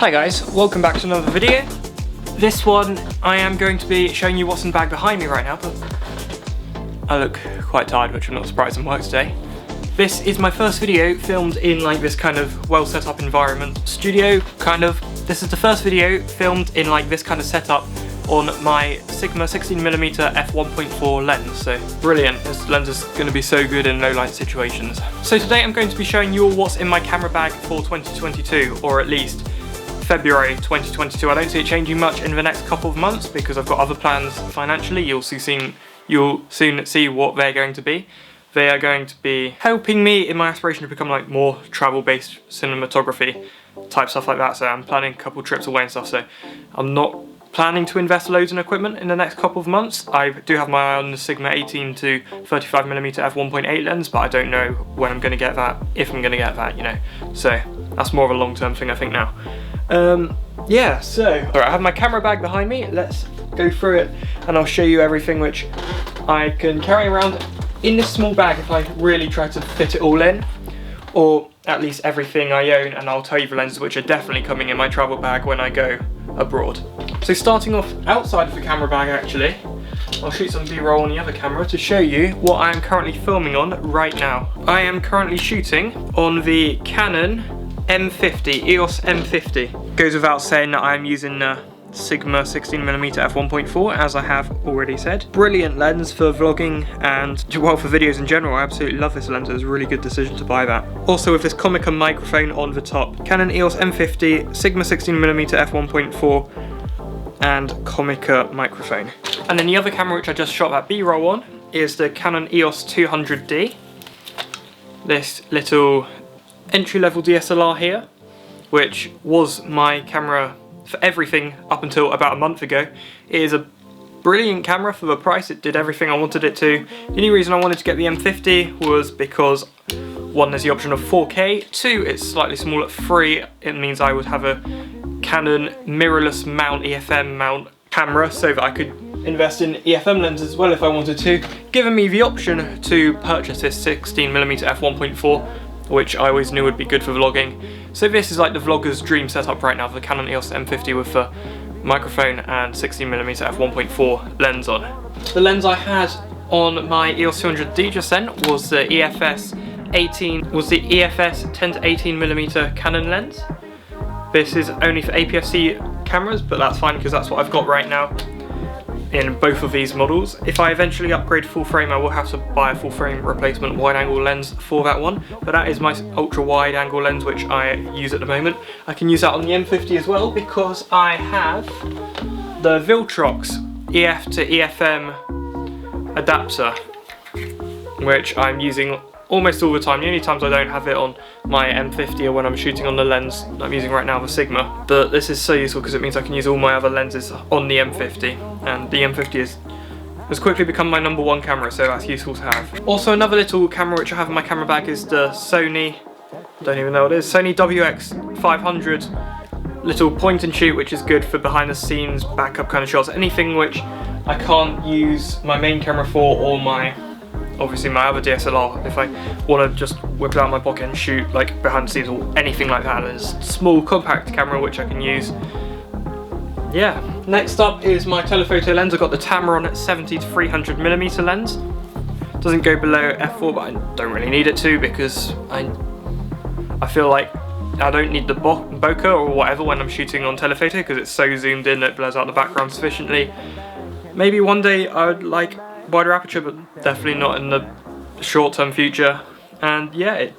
Hi guys, welcome back to another video. This one I am going to be showing you what's in the bag behind me right now, but I look quite tired, which I'm not surprised, I'm work today. This is my first video filmed in like this kind of well set up environment. Studio, kind of. This is the first video filmed in like this kind of setup on my Sigma 16mm f1.4 lens, so brilliant. This lens is going to be so good in low light situations. So today I'm going to be showing you all what's in my camera bag for 2022, or at least February 2022. I don't see it changing much in the next couple of months because I've got other plans financially. You'll soon see what they're going to be. They are going to be helping me in my aspiration to become like more travel-based cinematography type stuff like that. So I'm planning a couple trips away and stuff. So I'm not planning to invest loads in equipment in the next couple of months. I do have my eye on the Sigma 18 to 35mm f1.8 lens, but I don't know when I'm going to get that, if I'm going to get that, you know. So that's more of a long-term thing I think now. Yeah, so alright, I have my camera bag behind me. Let's go through it and I'll show you everything which I can carry around in this small bag if I really try to fit it all in, or at least everything I own, and I'll tell you the lenses which are definitely coming in my travel bag when I go abroad. So starting off outside of the camera bag, actually, I'll shoot some B-roll on the other camera to show you what I am currently filming on right now. I am currently shooting on the Canon M50, EOS M50. Goes without saying that I'm using Sigma 16mm f1.4, as I have already said. Brilliant lens for vlogging and, well, for videos in general. I absolutely love this lens. It was a really good decision to buy that. Also with this Comica microphone on the top. Canon EOS M50, Sigma 16mm f1.4 and Comica microphone. And then the other camera which I just shot that B-roll on is the Canon EOS 200D. This little entry-level DSLR here, which was my camera for everything up until about a month ago. It is a brilliant camera for the price. It did everything I wanted it to. The only reason I wanted to get the M50 was because, one, there's the option of 4K, two, it's slightly smaller, three, it means I would have a Canon mirrorless mount, EFM mount camera, so that I could invest in EFM lenses as well if I wanted to, giving me the option to purchase this 16mm f1.4, which I always knew would be good for vlogging. So this is like the vlogger's dream setup right now, for the Canon EOS M50 with the microphone and 16mm f1.4 lens on. The lens I had on my EOS 200D just then was the EFS 10 to 18mm Canon lens. This is only for APS-C cameras, but that's fine because that's what I've got right now in both of these models. If I eventually upgrade full frame, I will have to buy a full frame replacement wide angle lens for that one, but that is my ultra wide angle lens which I use at the moment. I can use that on the M50 as well because I have the Viltrox EF to EFM adapter, which I'm using almost all the time. The only times I don't have it on my M50 or when I'm shooting on the lens I'm using right now, the Sigma. But this is so useful because it means I can use all my other lenses on the M50, and the M50 has quickly become my #1 camera, so that's useful to have. Also, another little camera which I have in my camera bag is the Sony, don't even know what it is, Sony Wx 500 little point and shoot, which is good for behind the scenes backup kind of shots, anything which I can't use my main camera for, or obviously my other DSLR, if I want to just whip it out of my pocket and shoot like behind the scenes or anything like that. There's a small compact camera which I can use. Yeah. Next up is my telephoto lens. I've got the Tamron 70 to 300mm lens. Doesn't go below f4, but I don't really need it to because I feel like I don't need the bokeh or whatever when I'm shooting on telephoto because it's so zoomed in that it blurs out the background sufficiently. Maybe one day I would like wider aperture, but definitely not in the short-term future. And yeah, it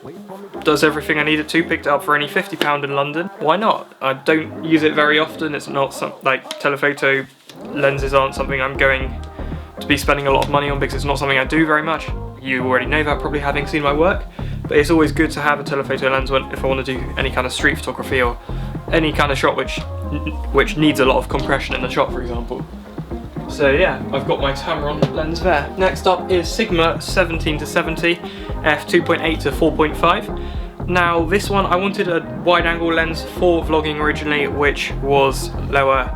does everything I need it to. Picked it up for only £50 in London. Why not? I don't use it very often. It's not like telephoto lenses aren't something I'm going to be spending a lot of money on because it's not something I do very much. You already know that, probably having seen my work. But it's always good to have a telephoto lens if I want to do any kind of street photography or any kind of shot which needs a lot of compression in the shot, for example. So yeah, I've got my Tamron lens there. Next up is Sigma 17 to 70 f2.8 to 4.5. Now this one, I wanted a wide angle lens for vlogging originally, which was lower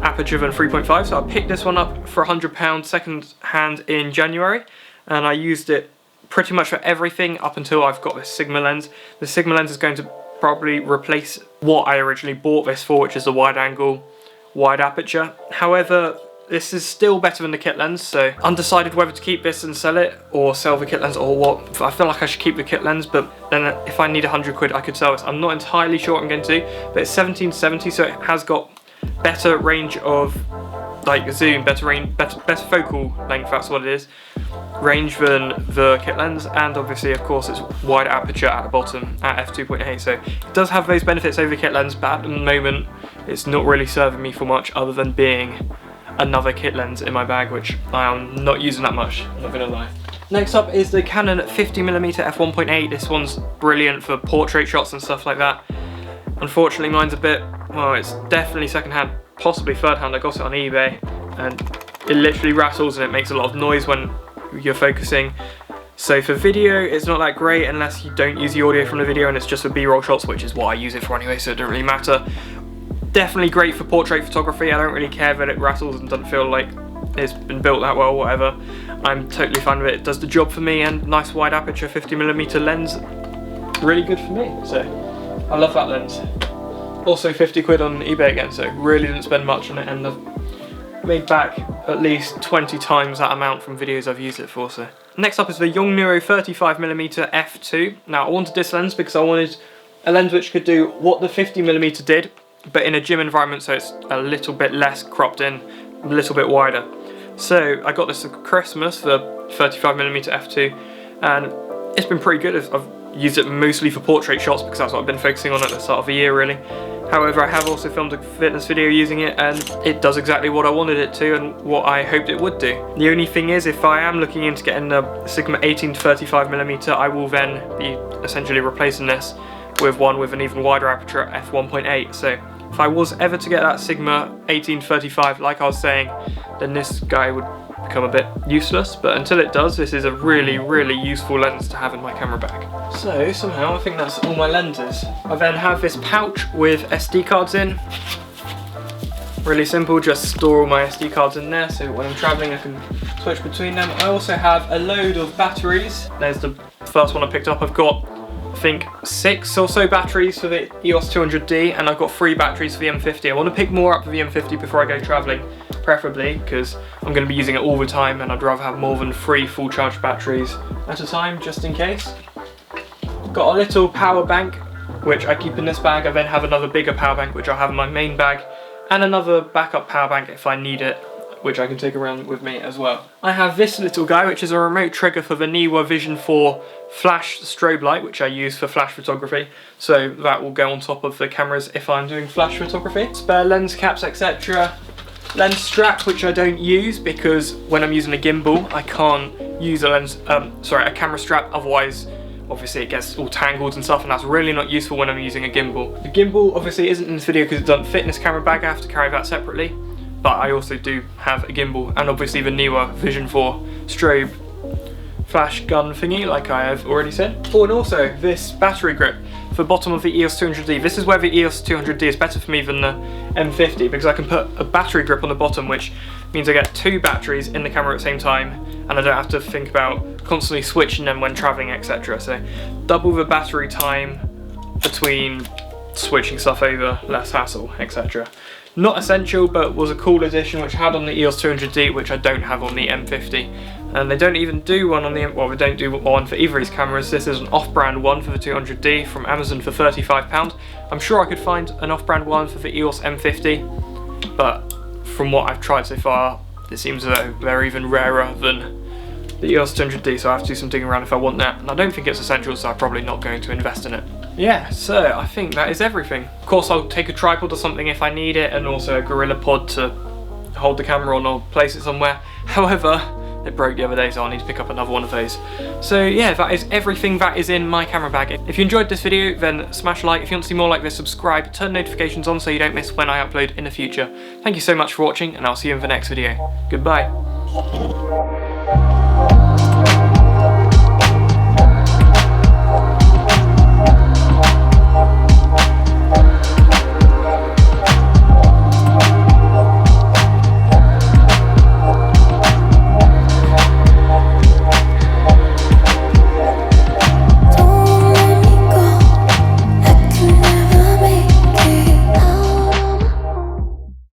aperture than 3.5, so I picked this one up for £100 second hand in January, and I used it pretty much for everything up until I've got this Sigma lens. The Sigma lens is going to probably replace what I originally bought this for, which is the wide angle, wide aperture. However, this is still better than the kit lens, so undecided whether to keep this and sell it or sell the kit lens or what. I feel like I should keep the kit lens, but then if I need 100 quid I could sell this. I'm not entirely sure what I'm going to do, but it's 1770, so it has got better range of like zoom, better focal length, that's what it is, range than the kit lens, and obviously of course it's wide aperture at the bottom at f2.8, so it does have those benefits over the kit lens, but at the moment it's not really serving me for much other than being another kit lens in my bag, which I am not using that much, I'm not gonna lie. Next up is the Canon 50mm f1.8. This one's brilliant for portrait shots and stuff like that. Unfortunately mine's a bit, well, it's definitely second hand, possibly third hand. I got it on eBay and it literally rattles and it makes a lot of noise when you're focusing. So for video it's not that great unless you don't use the audio from the video and it's just for B-roll shots, which is what I use it for anyway, so it doesn't really matter. Definitely great for portrait photography. I don't really care that it rattles and doesn't feel like it's been built that well, whatever. I'm totally fine with it. It does the job for me, and nice wide aperture 50mm lens, really good for me. So I love that lens. Also 50 quid on eBay again, so really didn't spend much on it, and I've made back at least 20 times that amount from videos I've used it for. So next up is the Neuro 35mm f2. Now I wanted this lens because I wanted a lens which could do what the 50mm did, but in a gym environment, so it's a little bit less cropped in, a little bit wider. So I got this at Christmas, the 35mm f2, and it's been pretty good. I've used it mostly for portrait shots because that's what I've been focusing on at the start of the year, really. However, I have also filmed a fitness video using it, and it does exactly what I wanted it to and what I hoped it would do. The only thing is, if I am looking into getting a Sigma 18 to 35mm, I will then be essentially replacing this with one with an even wider aperture at f1.8. So if I was ever to get that Sigma 18-35, like I was saying, then this guy would become a bit useless, but until it does, this is a really, really useful lens to have in my camera bag. So somehow I think that's all my lenses. I then have this pouch with SD cards in. Really simple, just store all my SD cards in there, so when I'm traveling I can switch between them. I also have a load of batteries. There's the first one I picked up. I've got, I think, 6 or so batteries for the EOS 200D, and I've got 3 batteries for the M50. I want to pick more up for the M50 before I go travelling, preferably, because I'm going to be using it all the time and I'd rather have more than 3 full charged batteries at a time, just in case. Got a little power bank, which I keep in this bag. I then have another bigger power bank, which I'll have in my main bag, and another backup power bank if I need it, which I can take around with me as well. I have this little guy, which is a remote trigger for the Neuro Vision 4 flash strobe light, which I use for flash photography, so that will go on top of the cameras if I'm doing flash photography. Spare lens caps, etc. Lens strap, which I don't use because when I'm using a gimbal I can't use a camera strap, otherwise obviously it gets all tangled and stuff, and that's really not useful when I'm using a gimbal. The gimbal obviously isn't in this video because it doesn't fit in this camera bag, I have to carry that separately, but I also do have a gimbal, and obviously the Neuro Vision 4 strobe flash gun thingy, like I have already said. Oh, and also this battery grip for the bottom of the EOS 200D. This is where the EOS 200D is better for me than the M50, because I can put a battery grip on the bottom, which means I get 2 batteries in the camera at the same time, and I don't have to think about constantly switching them when traveling, etc. So double the battery time between switching stuff over, less hassle, etc. Not essential, but was a cool addition which I had on the EOS 200D, which I don't have on the M50. And they don't even do one on the, well, they don't do one for either of these cameras. This is an off-brand one for the 200D from Amazon for £35. I'm sure I could find an off-brand one for the EOS M50, but from what I've tried so far, it seems as though they're even rarer than the EOS 200D, so I have to do some digging around if I want that. And I don't think it's essential, so I'm probably not going to invest in it. Yeah, so I think that is everything. Of course, I'll take a tripod or something if I need it, and also a Gorilla Pod to hold the camera on or place it somewhere. However, it broke the other day, so I'll need to pick up another one of those. So yeah, that is everything that is in my camera bag. If you enjoyed this video, then smash a like. If you want to see more like this, subscribe, turn notifications on so you don't miss when I upload in the future. Thank you so much for watching, and I'll see you in the next video. Goodbye.